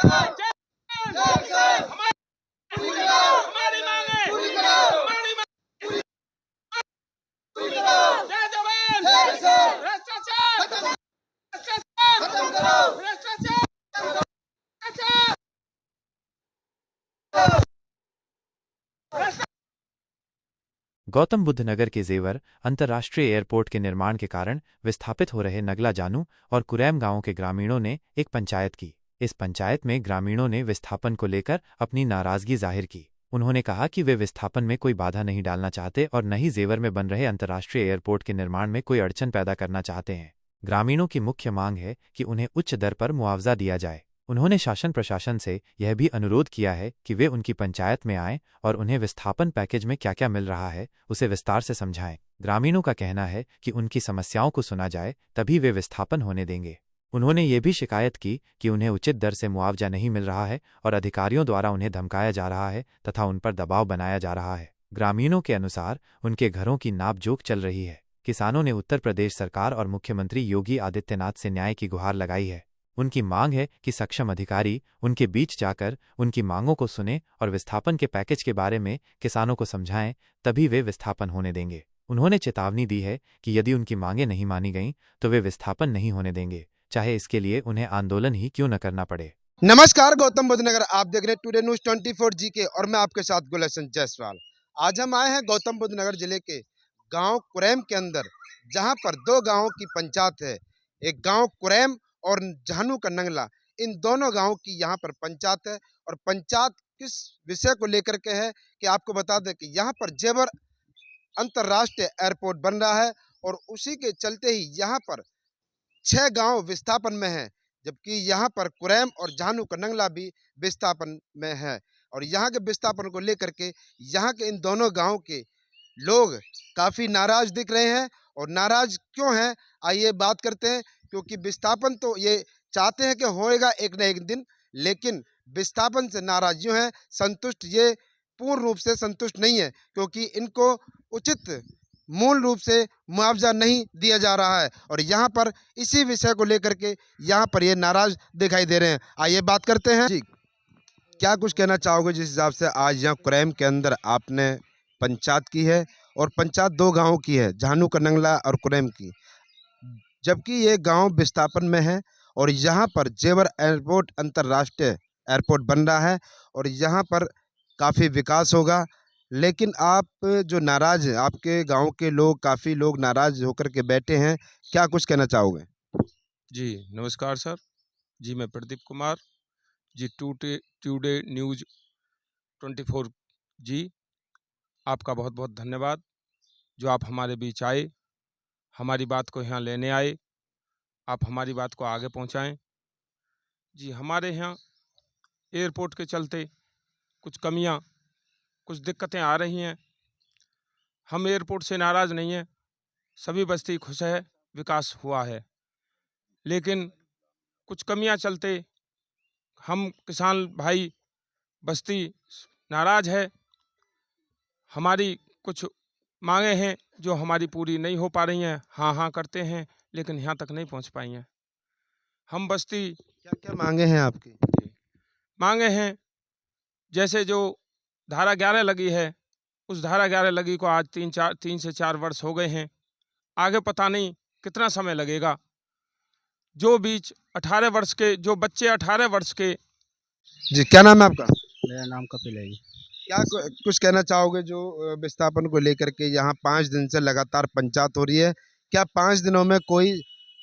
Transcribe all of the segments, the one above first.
हमारी मांगे हमारी जय जवान भ्रष्टाचार भ्रष्टाचार भ्रष्टाचार गौतम बुद्ध नगर के जेवर अंतर्राष्ट्रीय एयरपोर्ट के निर्माण के कारण विस्थापित हो रहे नगला जानू और कुरैम गांवों के ग्रामीणों ने एक पंचायत की। इस पंचायत में ग्रामीणों ने विस्थापन को लेकर अपनी नाराजगी जाहिर की। उन्होंने कहा कि वे विस्थापन में कोई बाधा नहीं डालना चाहते और न ही जेवर में बन रहे अंतर्राष्ट्रीय एयरपोर्ट के निर्माण में कोई अड़चन पैदा करना चाहते हैं। ग्रामीणों की मुख्य मांग है कि उन्हें उच्च दर पर मुआवजा दिया जाए। उन्होंने शासन प्रशासन से यह भी अनुरोध किया है कि वे उनकी पंचायत में आएं और उन्हें विस्थापन पैकेज में क्या क्या मिल रहा है उसे विस्तार से समझाएं। ग्रामीणों का कहना है कि उनकी समस्याओं को सुना जाए तभी वे विस्थापन होने देंगे। उन्होंने ये भी शिकायत की कि उन्हें उचित दर से मुआवजा नहीं मिल रहा है और अधिकारियों द्वारा उन्हें धमकाया जा रहा है तथा उन पर दबाव बनाया जा रहा है। ग्रामीणों के अनुसार उनके घरों की नापजोख चल रही है। किसानों ने उत्तर प्रदेश सरकार और मुख्यमंत्री योगी आदित्यनाथ से न्याय की गुहार लगाई है। उनकी मांग है कि सक्षम अधिकारी उनके बीच जाकर उनकी मांगों को सुने और विस्थापन के पैकेज के बारे में किसानों को समझाएं, तभी वे विस्थापन होने देंगे। उन्होंने चेतावनी दी है कि यदि उनकी मांगें नहीं मानी गईं तो वे विस्थापन नहीं होने देंगे, चाहे इसके लिए उन्हें आंदोलन ही क्यों न करना पड़े। नमस्कार, गौतम बुद्ध नगर आप देख रहे हैं टुडे न्यूज 24 जी के और मैं आपके साथ गुलशन जायसवाल। आज हम आए हैं गौतम बुद्ध नगर जिले के गांव कुरैम के अंदर, जहां पर दो गांवों की पंचायत है। एक गांव कुरैम और जहानू का नंगला, इन दोनों गांवों की यहां पर पंचायत है। और पंचायत किस विषय को लेकर के है कि आपको बता दें कि यहाँ पर जेवर अंतर्राष्ट्रीय एयरपोर्ट बन रहा है और उसी के चलते ही यहाँ पर 6 गांव विस्थापन में हैं, जबकि यहाँ पर कुरैम और जहानू का नंगला भी विस्थापन में है। और यहाँ के विस्थापन को लेकर के यहाँ के इन दोनों गांव के लोग काफ़ी नाराज दिख रहे हैं। और नाराज क्यों हैं, आइए बात करते हैं। क्योंकि विस्थापन तो ये चाहते हैं कि होएगा एक न एक दिन, लेकिन विस्थापन से नाराज यूँ हैं, संतुष्ट ये पूर्ण रूप से संतुष्ट नहीं है, क्योंकि इनको उचित मूल रूप से मुआवजा नहीं दिया जा रहा है। और यहाँ पर इसी विषय को लेकर के यहाँ पर ये नाराज दिखाई दे रहे हैं। आइए बात करते हैं जी, क्या कुछ कहना चाहोगे जिस हिसाब से आज यहाँ कुरैम के अंदर आपने पंचायत की है और पंचायत दो गांवों की है, जहानू का नंगला और कुरैम की, जबकि ये गांव विस्थापन में है और यहाँ पर जेवर एयरपोर्ट अंतर्राष्ट्रीय एयरपोर्ट बन रहा है और यहाँ पर काफ़ी विकास होगा। लेकिन आप जो नाराज़ हैं, आपके गांव के लोग, काफ़ी लोग नाराज़ होकर के बैठे हैं, क्या कुछ कहना चाहोगे? जी नमस्कार सर जी, मैं प्रदीप कुमार जी, टुडे न्यूज़ 24 जी, आपका बहुत बहुत धन्यवाद जो आप हमारे बीच आए, हमारी बात को यहाँ लेने आए, आप हमारी बात को आगे पहुँचाएं। जी, हमारे यहाँ एयरपोर्ट के चलते कुछ कमियाँ, कुछ दिक्कतें आ रही हैं। हम एयरपोर्ट से नाराज़ नहीं हैं, सभी बस्ती खुश है, विकास हुआ है। लेकिन कुछ कमियाँ चलते हम किसान भाई बस्ती नाराज़ है। हमारी कुछ मांगे हैं जो हमारी पूरी नहीं हो पा रही हैं। हाँ हाँ करते हैं लेकिन यहाँ तक नहीं पहुँच पाई हैं। हम बस्ती क्या क्या मांगे हैं आपकी? मांगे हैं, जैसे जो धारा 11 लगी है, उस धारा 11 लगी को आज 3 से 4 वर्ष हो गए हैं। आगे पता नहीं कितना समय लगेगा। जो बीच 18 वर्ष के, जो बच्चे 18 वर्ष के। जी, क्या नाम है आपका? मेरा नाम कपिल है जी। क्या कुछ कहना चाहोगे जो विस्थापन को लेकर के यहाँ 5 दिन से लगातार पंचायत हो रही है? क्या 5 दिनों में कोई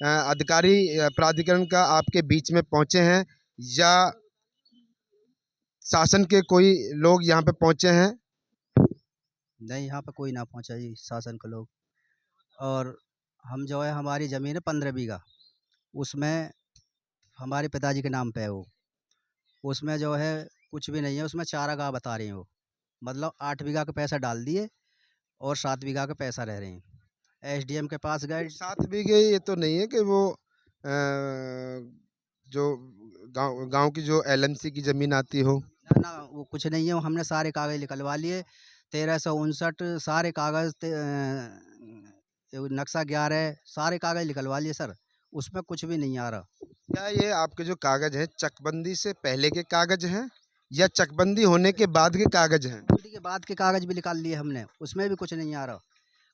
अधिकारी प्राधिकरण का आपके बीच में पहुँचे हैं या शासन के कोई लोग यहाँ पे पहुँचे हैं? नहीं, यहाँ पे कोई ना पहुँचा जी, शासन के लोग। और हम जो है, हमारी ज़मीन है 15 बीघा, उसमें हमारे पिताजी के नाम पे है वो। उसमें जो है कुछ भी नहीं है, उसमें चारागाह बता रही हैं वो। मतलब 8 बीघा का पैसा डाल दिए और 7 बीघा का पैसा रह रहे हैं। एसडीएम के पास गए। 7 बीघे ये तो नहीं है कि वो जो गांव की जो एलएमसी की ज़मीन आती हो? ना ना, वो कुछ नहीं है। वो हमने सारे कागज़ निकलवा लिए, 1359 सारे कागज़, नक्शा 11 सारे कागज़ निकलवा लिए सर, उसमें कुछ भी नहीं आ रहा। क्या ये आपके जो कागज हैं चकबंदी से पहले के कागज हैं या चकबंदी होने के बाद के कागज हैं? बंदी के बाद के कागज भी निकाल लिए हमने, उसमें भी कुछ नहीं आ रहा।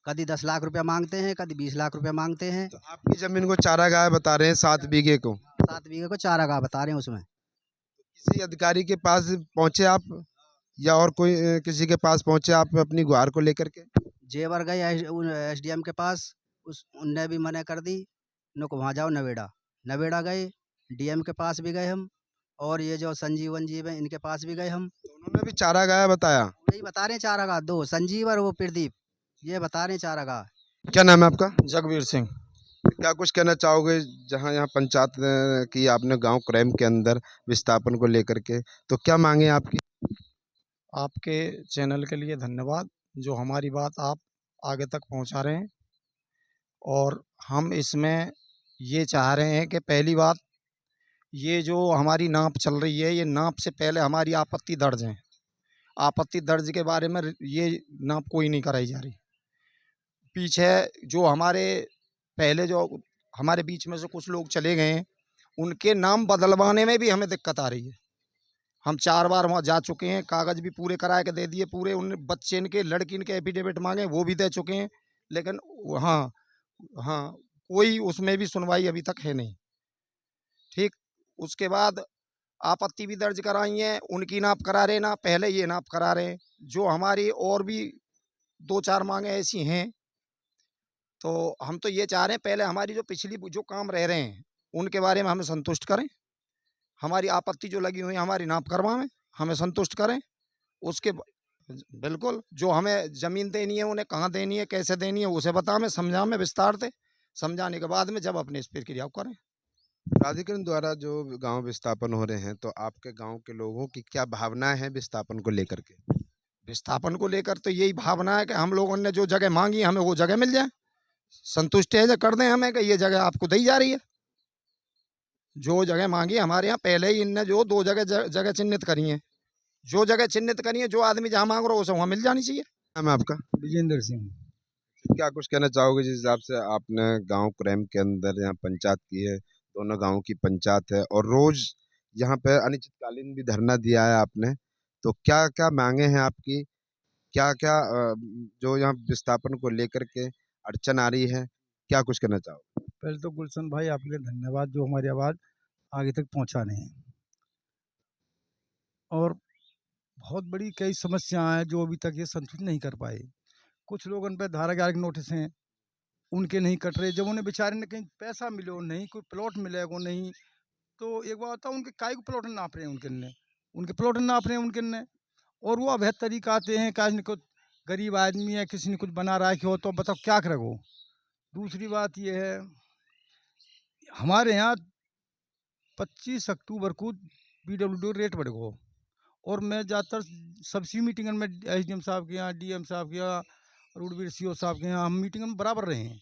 कभी 10 लाख रुपया मांगते हैं, कभी 20 लाख रुपया मांगते हैं। तो आपकी जमीन को चारागाह बता रहे हैं 7 बीघे को। 7 बीघे को चारागाह बता रहे हैं उसमें। किसी अधिकारी के पास पहुंचे आप या और कोई किसी के पास पहुंचे आप अपनी गुहार को लेकर के? जेवर गए एसडीएम के पास, उस उनने भी मना कर दी, नुको वहाँ जाओ नवेड़ा। नवेड़ा गए, डीएम के पास भी गए हम, और ये जो संजीव है इनके पास भी गए हम। तो उन्होंने भी चारागाह बताया। यही बता रहे हैं चारागाह, दो संजीव और वो प्रदीप, ये बता रहे हैं चारागाह। क्या नाम है आपका? जगवीर सिंह। क्या कुछ कहना चाहोगे जहां यहाँ पंचायत की आपने गांव कुरैम के अंदर विस्थापन को लेकर के, तो क्या मांगे आपकी? आपके चैनल के लिए धन्यवाद, जो हमारी बात आप आगे तक पहुंचा रहे हैं। और हम इसमें ये चाह रहे हैं कि पहली बात, ये जो हमारी नाप चल रही है, ये नाप से पहले हमारी आपत्ति दर्ज है। आपत्ति दर्ज के बारे में ये नाप कोई नहीं कराई जा रही। पीछे जो हमारे पहले जो हमारे बीच में से कुछ लोग चले गए हैं, उनके नाम बदलवाने में भी हमें दिक्कत आ रही है। हम 4 बार वहाँ जा चुके हैं, कागज़ भी पूरे करा के दे दिए, पूरे उन बच्चे इनके लड़की इनके एफिडेविट मांगे वो भी दे चुके हैं, लेकिन हाँ हाँ, कोई उसमें भी सुनवाई अभी तक है नहीं। ठीक, उसके बाद आपत्ति भी दर्ज कराई है, उनकी नाप करा रहे ना, पहले ये नाप करा रहे हैं। जो हमारी और भी 2-4 मांगे ऐसी हैं, तो हम तो ये चाह रहे हैं पहले हमारी जो पिछली जो काम रह रहे हैं उनके बारे में हमें संतुष्ट करें। हमारी आपत्ति जो लगी हुई है हमारी नाप करवाएं, हमें संतुष्ट करें। उसके बिल्कुल जो हमें ज़मीन देनी है उन्हें कहाँ देनी है, कैसे देनी है, उसे बताएं, समझाएं विस्तार से। समझाने के बाद में जब अपने इस प्रक्रिया को करें। प्राधिकरण द्वारा जो गांव विस्थापन हो रहे हैं, तो आपके गांव के लोगों की क्या भावनाएं हैं विस्थापन को लेकर के? विस्थापन को लेकर तो यही भावना है कि हम लोगों ने जो जगह मांगी हमें वो जगह मिल जाए। संतुष्ट है जो कर दें हमें कि ये जगह आपको दी जा रही है। जो जगह मांगी हमारे यहाँ पहले ही इनने जो 2 जगह चिन्हित करी हैं, जो जगह चिन्हित करी है, जो आदमी जहाँ मांग रहा है उसे वहाँ मिल जानी चाहिए। नाम है आपका? विजेंद्र सिंह। क्या कुछ कहना चाहोगे जिस हिसाब से आपने गांव कुरैम के अंदर यहाँ पंचायत की है, दोनों गांवों की पंचायत है और रोज यहाँ पे अनिश्चितकालीन भी धरना दिया है आपने, तो क्या क्या मांगे हैं आपकी? क्या क्या जो यहाँ विस्थापन को लेकर के अड़चन आ रही है, क्या कुछ कहना चाहो? पहले तो गुलशन भाई आपके लिए धन्यवाद, जो हमारी आवाज़ आगे तक पहुंचाने हैं। और बहुत बड़ी कई समस्याएं हैं जो अभी तक ये संतुष्ट नहीं कर पाए। कुछ लोगों पे धारा 11 के नोटिस हैं, उनके नहीं कट रहे। जब उन्हें बेचारे ने कहीं पैसा मिले नहीं, कोई प्लॉट मिलेगा नहीं, तो एक बात होता है उनके काय को प्लॉट नाप रहे हैं उनके प्लॉट नाप रहे हैं उनके। और वो अवैध तरीका आते हैं, काश कुछ गरीब आदमी है, किसी ने कुछ बना रखा हो तो बताओ क्या करेगो। दूसरी बात ये है, हमारे यहाँ 25 अक्टूबर को PWD रेट बढ़ेगा, और मैं ज़्यादातर सबसी मीटिंग में SDM साहब के यहाँ, DM साहब के यहाँ, रूडवीर CO साहब के यहाँ हम मीटिंग में बराबर रहे हैं,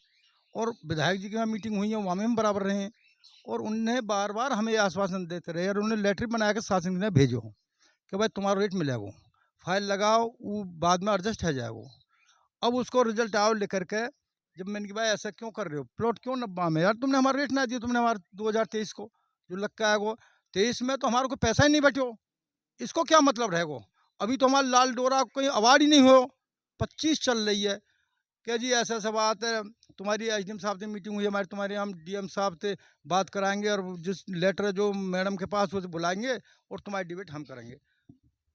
और विधायक जी के यहाँ मीटिंग हुई है वहाँ में हम बराबर रहे हैं। और उन्हें बार बार हमें आश्वासन देते रहे, और उन्हें लेटर बना के शासन ने भेजो कि भाई तुम्हारा रेट मिलेगा, फाइल लगाओ, वो बाद में एडजस्ट हो जाएगा। अब उसको रिजल्ट आओ लेकर के, जब मैंने कि भाई ऐसा क्यों कर रहे हो, प्लॉट क्यों नब्बा में यार, तुमने हमारा रेट ना दिया, तुमने हमारा 2023 को जो लग का आएगा 23 में तो हमारे को पैसा ही नहीं बचो, इसको क्या मतलब रहेगा। अभी तो हमारा लाल डोरा कोई अवार्ड ही नहीं हो, 25 चल रही है क्या जी, ऐसा ऐसा बात है, तुम्हारी SDM साहब से मीटिंग हुई है हमारी, तुम्हारे हम DM साहब से बात कराएंगे, और जिस लेटर जो मैडम के पास उसे बुलाएंगे और तुम्हारी डिबेट हम करेंगे।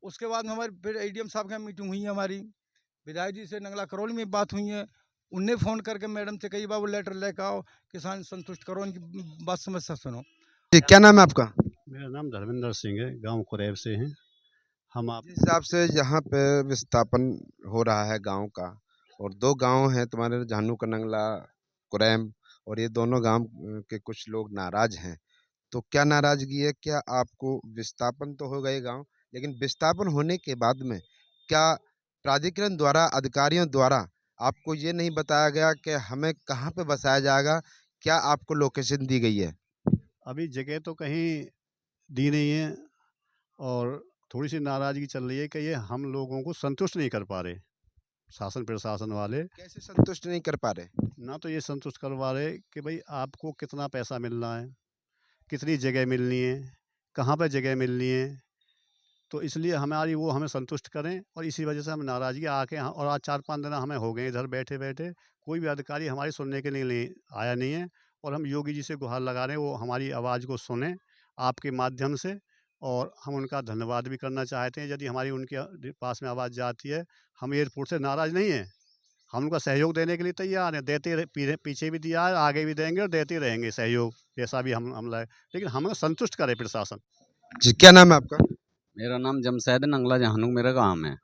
उसके बाद में हमारी फिर ADM साहब के यहाँ मीटिंग हुई है हमारी, विधायक जी से नंगला करौली में बात हुई है, उनने फ़ोन करके मैडम से कई बार वो लेटर लेकर आओ, किसान संतुष्ट करो, इनकी बात समस्या सुनो। जी, क्या नाम है आपका? मेरा नाम धर्मेंद्र सिंह है, गांव कुरैब से हैं हम। आप जिस हिसाब से यहाँ पे विस्थापन हो रहा है गांव का, और 2 गांव हैं तुम्हारे, झानू का नंगला, कुरैम, और ये दोनों गांव के कुछ लोग नाराज हैं, तो क्या नाराजगी है? क्या आपको विस्थापन तो हो गए गांव, लेकिन विस्थापन होने के बाद में क्या प्राधिकरण द्वारा, अधिकारियों द्वारा आपको ये नहीं बताया गया कि हमें कहाँ पे बसाया जाएगा? क्या आपको लोकेशन दी गई है? अभी जगह तो कहीं दी नहीं है, और थोड़ी सी नाराज़गी चल रही है कि ये हम लोगों को संतुष्ट नहीं कर पा रहे, शासन प्रशासन वाले। कैसे संतुष्ट नहीं कर पा रहे? ना तो ये संतुष्ट करवा रहे कि भाई आपको कितना पैसा मिल रहा है, कितनी जगह मिलनी है, कहाँ पर जगह मिलनी है। तो इसलिए हमें संतुष्ट करें, और इसी वजह से हम नाराज़गी आके और आज 4-5 दिन हमें हो गए इधर बैठे-बैठे, कोई भी अधिकारी हमारी सुनने के लिए आया नहीं है। और हम योगी जी से गुहार लगा रहे हैं, वो हमारी आवाज़ को सुनें आपके माध्यम से, और हम उनका धन्यवाद भी करना चाहते हैं यदि हमारी उनके पास में आवाज़ जाती है। हम एयरपोर्ट से नाराज़ नहीं हैं, हम उनका सहयोग देने के लिए तैयार हैं, पीछे भी दिया है, आगे भी देंगे और देते रहेंगे सहयोग, जैसा भी हम लाए, लेकिन हमें संतुष्ट करे प्रशासन। जी, क्या नाम है आपका? मेरा नाम जमशेद नंगला जहानू मेरा गांव है।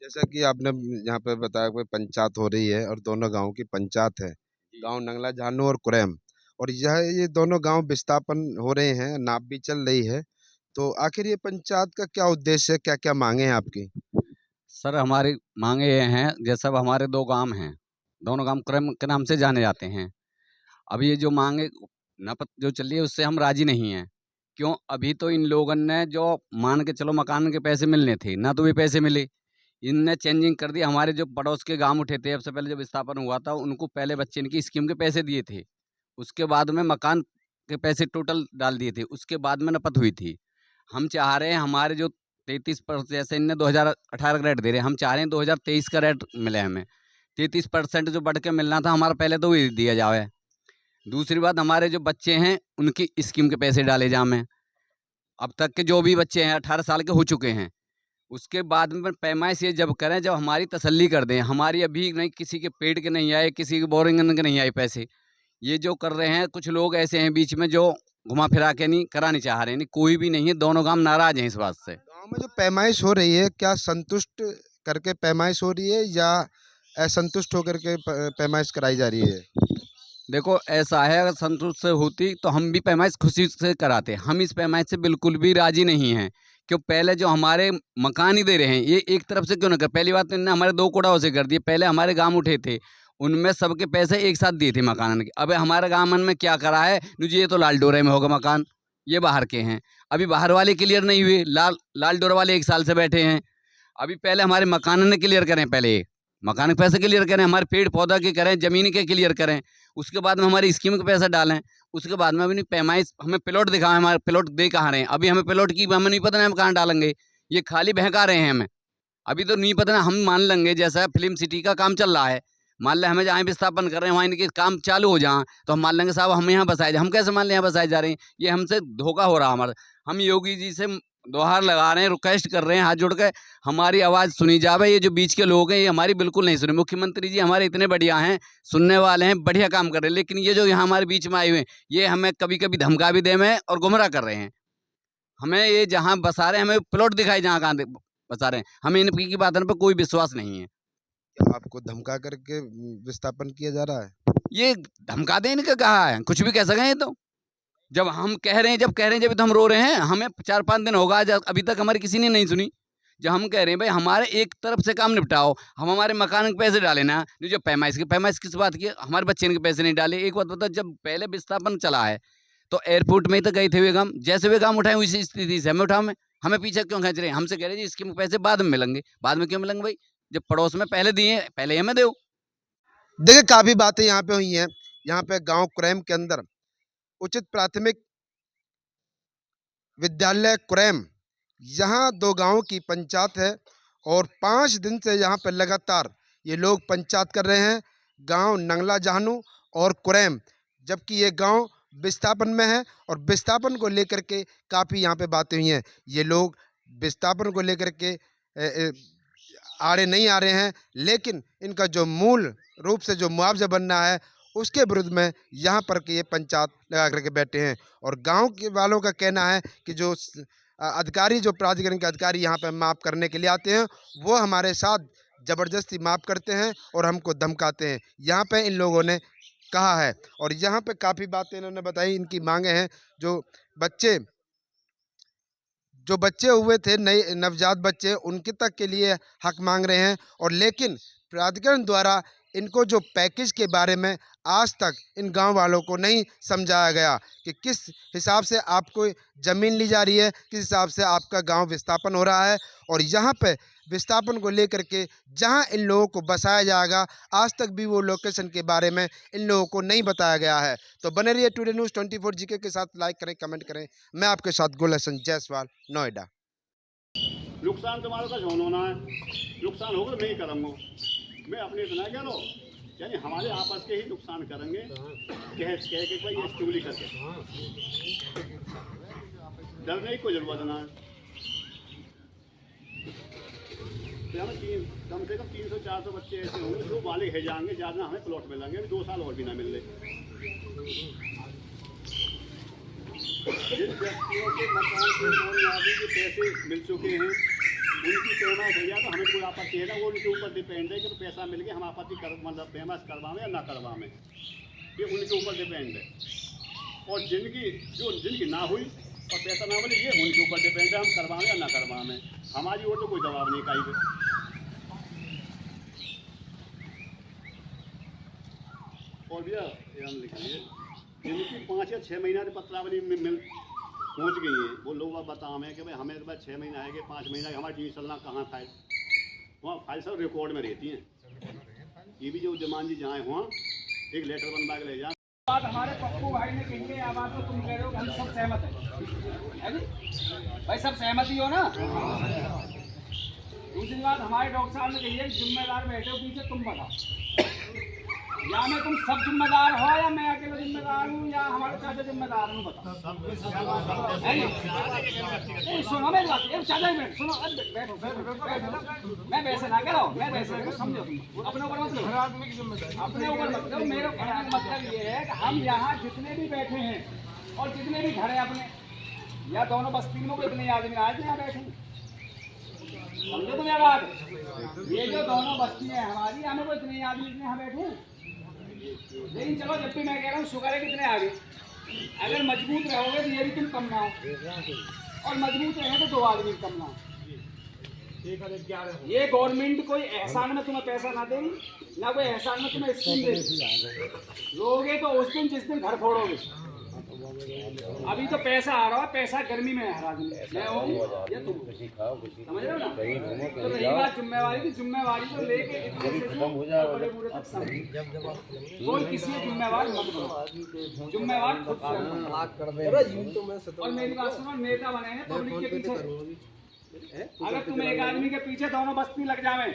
जैसा कि आपने यहाँ पे बताया कोई पंचायत हो रही है और दोनों गाँव की पंचायत है, गाँव नंगला जानू और कुरैम, और ये दोनों गाँव विस्थापन हो रहे हैं, नाप भी चल रही है। तो आखिर ये पंचायत का क्या उद्देश्य है, क्या-क्या मांगे हैं आपकी? सर हमारी मांगे ये हैं, जैसे अब हमारे 2 गांव हैं, दोनों गांव क्रम के नाम से जाने जाते हैं। अब ये जो मांगे नपत जो चल रही है उससे हम राजी नहीं हैं। क्यों? अभी तो इन लोगों ने जो मान के चलो मकान के पैसे मिलने थे, ना तो वे पैसे मिले। इनने चेंजिंग कर दी। हमारे जो पड़ोस के गाँव उठे थे, सबसे पहले जब विस्थापन हुआ था, उनको पहले बच्चे इनकी स्कीम के पैसे दिए थे। उसके बाद में मकान के पैसे टोटल डाल दिए थे, उसके बाद में नपत हुई थी। हम चाह रहे हैं हमारे जो 33% जैसे इनने 2018 का रेट दे रहे हैं, हम चाह रहे हैं 2023 का रेट मिले हमें। 33% जो बढ़ के मिलना था हमारा पहले तो वही दिया जाए। दूसरी बात, हमारे जो बच्चे हैं उनकी स्कीम के पैसे डाले जाएँ। अब तक के जो भी बच्चे हैं 18 साल के हो चुके हैं, उसके बाद में पैमाइश ये जब करें जब हमारी तसल्ली कर दें। हमारी अभी नहीं किसी के पेट के नहीं आए, किसी के बोरिंग के नहीं आए पैसे। ये जो कर रहे हैं कुछ लोग ऐसे हैं बीच में जो घुमा फिरा के नहीं करानी चाह रहे हैं, नहीं कोई भी नहीं है, दोनों गांव नाराज हैं इस बात से। गाँव में जो पैमाइश हो रही है, क्या संतुष्ट करके पैमाइश हो रही है या असंतुष्ट होकर के पैमाइश कराई जा रही है? देखो ऐसा है, अगर संतुष्ट से होती तो हम भी पैमाइश खुशी से कराते। हम इस पैमाइश से बिल्कुल भी राजी नहीं हैं। क्यों? पहले जो हमारे मकान ही दे रहे हैं, ये एक तरफ से क्यों ना कर। पहली बात तो इन्होंने हमारे 2 कोड़ाओं से कर दिए। पहले हमारे गांव उठे थे, उनमें सबके पैसे एक साथ दिए थे मकान के। अब हमारे गांव में क्या करा है, जी ये तो लाल डोरे में होगा मकान, ये बाहर के हैं। अभी बाहर वाले क्लियर नहीं हुए, लाल डोरे वाले 1 साल से बैठे हैं। अभी पहले हमारे मकान ने क्लियर करें, पहले मकान के पैसे क्लियर करें, हमारे पेड़ पौधा के करें, ज़मीन के क्लियर करें, उसके बाद में हमारी स्कीम के पैसा डालें। उसके बाद में अपनी पैमाइश हमें प्लॉट दिखाएं, हमारे प्लॉट दे कहाँ रहे हैं। अभी हमें प्लॉट की हमें नहीं पता, हम कहाँ डालेंगे, ये खाली बहका रहे हैं हमें। अभी तो नहीं पता ना, हम मान लेंगे जैसा फिल्म सिटी का काम चल रहा है, मान लें हमें जहाँ विस्थापन कर रहे हैं वहाँ इनके काम चालू हो जाए तो हम मान लेंगे साहब हम यहाँ बसाए जाए। हम कैसे मान लें यहाँ बसाए जा रहे हैं? ये हमसे धोखा हो रहा हमारा। हम योगी जी से दोहार लगा रहे हैं, रिक्वेस्ट कर रहे हैं हाथ जोड़ के, हमारी आवाज़ सुनी जावे। ये जो बीच के लोग हैं ये हमारी बिल्कुल नहीं सुने। मुख्यमंत्री जी हमारे इतने बढ़िया हैं, सुनने वाले हैं, बढ़िया काम कर रहे हैं, लेकिन ये जो यहाँ हमारे बीच में आए हुए हैं ये हमें कभी कभी धमका भी दे में और गुमराह कर रहे हैं। हमें ये जहाँ बसा रहे हैं हमें प्लॉट दिखाई जहाँ कहाँ बसा रहे हैं, हमें इनकी बातों पर कोई विश्वास नहीं है। क्या आपको धमका करके विस्थापन किया जा रहा है? ये धमका देने का कहा है, कुछ भी कह सकें ये तो। जब हम कह रहे हैं जब तो हम रो रहे हैं। हमें 4-5 दिन होगा अभी तक हमारी किसी ने नहीं सुनी। जब हम कह रहे हैं भाई हमारे एक तरफ से काम निपटाओ, हम हमारे मकान के पैसे डाले ना। जो पैमाइश किस बात की? हमारे बच्चे के पैसे नहीं डाले। एक बात बता, जब पहले विस्थापन चला है तो एयरपोर्ट में ही तो गए थे वे काम, जैसे वे काम उठाए उसी स्थिति से हमें उठाओ। हमें पीछे क्यों खींच रहे हैं? हमसे कह रहे हैं जी इसके पैसे बाद में मिलेंगे। बाद में क्यों मिलेंगे भाई? जब पड़ोस में पहले दिए, पहले हमें दो। देखिए काफ़ी बातें यहाँ पे हुई हैं। यहाँ पे गांव कुरैम के अंदर उचित प्राथमिक विद्यालय कुरैम, यहाँ 2 गांवों की पंचायत है और 5 दिन से यहाँ पे लगातार ये लोग पंचायत कर रहे हैं, गांव नंगला जहानू और कुरैम, जबकि ये गांव विस्थापन में है और विस्थापन को लेकर के काफ़ी यहाँ पे बातें हुई हैं। ये लोग विस्थापन को लेकर के आड़े नहीं आ रहे हैं, लेकिन इनका जो मूल रूप से जो मुआवजा बनना है उसके विरुद्ध में यहाँ पर के ये पंचायत लगा करके बैठे हैं। और गांव के वालों का कहना है कि जो अधिकारी, जो प्राधिकरण के अधिकारी यहाँ पे माप करने के लिए आते हैं, वो हमारे साथ ज़बरदस्ती माप करते हैं और हमको धमकाते हैं। यहाँ पे इन लोगों ने कहा है और यहाँ पे काफ़ी बातें इन्होंने बताई। इनकी मांगे हैं, जो बच्चे हुए थे, नए नवजात बच्चे, उनके तक के लिए हक मांग रहे हैं। और लेकिन प्राधिकरण द्वारा इनको जो पैकेज के बारे में आज तक इन गांव वालों को नहीं समझाया गया कि किस हिसाब से आपको ज़मीन ली जा रही है, किस हिसाब से आपका गांव विस्थापन हो रहा है, और यहाँ पे विस्थापन को लेकर के जहां इन लोगों को बसाया जाएगा आज तक भी वो लोकेशन के बारे में इन लोगों को नहीं बताया गया है। तो बने रहिए टुडे न्यूज़ 24 जीके के साथ, लाइक करें, कमेंट करें। मैं आपके साथ गुलशन जायसवाल, नोएडा। नुकसान तुम्हारे का झोन होना है, नुकसान होगा तो नहीं करूँगा मैं अपने इतना क्या लो, यानी हमारे आपस के ही नुकसान करेंगे कह के भाई ये चुगली करके, डरने की कोई जरूरत ना है। तो हमें कम से कम 300-400 बच्चे ऐसे होंगे जो वाले है जाएंगे, ज़्यादा हमें प्लॉट मिलेंगे, अभी 2 साल और भी ना मिल रहे। जिन व्यक्तियों के मकान के लोन आदि के पैसे मिल चुके हैं उनकी पेमेंट हो जाए तो हमें कोई आपत्ति है ना, वो उनके ऊपर डिपेंड है कि तो पैसा मिल गया हम आपत्ति मतलब पेमेंट करवाएं या ना करवाएं, ये उनके ऊपर डिपेंड है। और जिनकी ना हुई और पैसा ना मिले ये उनके ऊपर डिपेंड है, हम करवाएं या ना करवाएं, हमारी ओर तो कोई दबाव नहीं कहीं पे। और भैया ये हम लिखिए जिनकी 5 या 6 महीना पत्रावली मिल पहुँच गई है वो लोग अब बताएं कि भाई हमें तो 6 महीना आएंगे 5 महीना हमारी चीज़ चलना कहाँ फाइल, वहाँ फाइल सब रिकॉर्ड में रहती हैं। ये भी जो जमान जी जाए वहाँ एक लेटर बनवा के ले जाए। बात हमारे पप्पू भाई ने कही है, या बात तो तुम कह रहे हो हम सब सहमत है भाई, सब सहमत ही हो ना। दूसरी बात हमारे डॉक्टर साहब ने कही है जिम्मेदार बैठे हो पीछे, तुम बताओ या मैं तुम सब जिम्मेदार हो या मैं अकेला जिम्मेदार हूँ या हमारे चाचा जिम्मेदार हूँ, बताओ। सुनो मेरी बात, चाचा ही बैठ, सुनो बैठो बैठो, मैं वैसे ना करो, मैं वैसे समझो, तुम अपने ऊपर मत लो, अपने ऊपर मत लो। मेरे कहने का मतलब ये है कि हम यहाँ जितने भी बैठे हैं और जितने भी घर हैं अपने, या दोनों बस्ती में इतने आदमी आज यहाँ बैठे, समझो तुम यह बात। ये जो दोनों बस्ती है हमारी, हमें को इतने आदमी इतने यहाँ बैठे, लेकिन चलो जब भी मैं कह रहा हूँ शुगर है कितने आगे, अगर मजबूत रहोगे तो ये भी तुम कम ना हो, और मजबूत रहे तो 2 आदमी कम ना हो। ये गवर्नमेंट कोई एहसान में तुम्हें पैसा ना देगी, ना कोई एहसान में तुम्हें स्कीम देगी, लोगे तो उस दिन जिस दिन घर फोड़ोगे। अभी तो पैसा आ रहा है, पैसा गर्मी में है, मैं हूँ या तुम, समझ रहे हो ना। तो रही बात जिम्मेवारी की, जिम्मेवारी तो लेके बड़े बूढ़े तक कोई किसी जिम्मेवार मत बनो, जिम्मेवार खुद से। और मेरी बात सुनो, नेता बने हैं पब्लिक के पीछे, अगर तुम एक आदमी के पीछे दोनों बस्ती लग जावे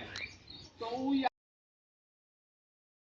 तो